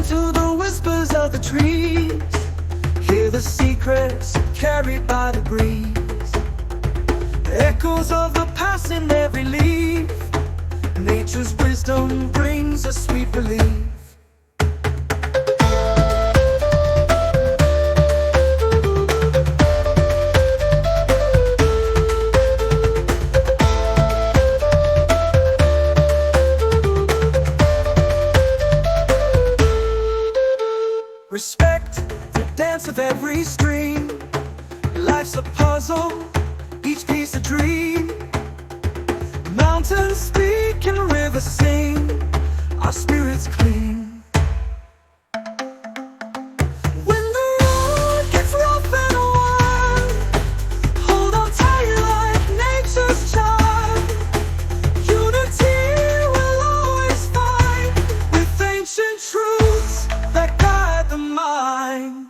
to the whispers of the trees. Hear the secrets carried by the breeze. The echoes of the past in every leaf. Nature's wisdom brings a sweet relief. Respect the dance of every stream. Life's a puzzle, each piece a dream. Mountains speak and rivers sing, our spirits clean. When the road gets rough and wild, hold on tight like nature's child. Unity will always find, with ancient truths that guide the mind.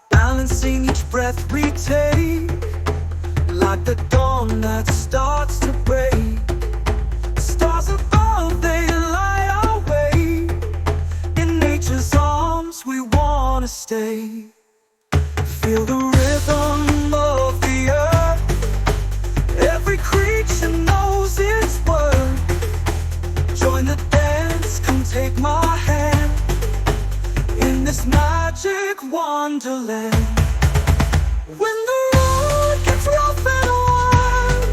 Balancing each breath we take, like the dawn that starts to break. Stars above, they light our way. In nature's arms we wanna stay. Feel the rhythm of the earth, every creature knows its worth. Join the dance, come take my hand, in this magic wonderland. When the road gets rough and wild,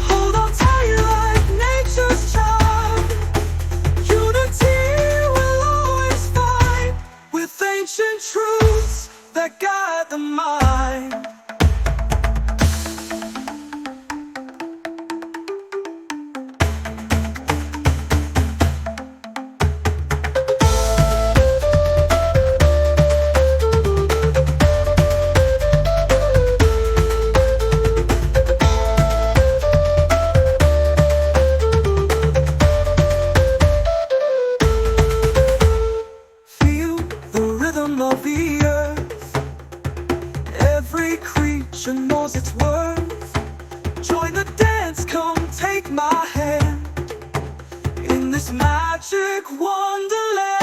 hold on tight like nature's child. Unity will always find, with ancient truths that guide the mind. Of the earth, every creature knows its worth. Join the dance, come take my hand, in this magic wonderland.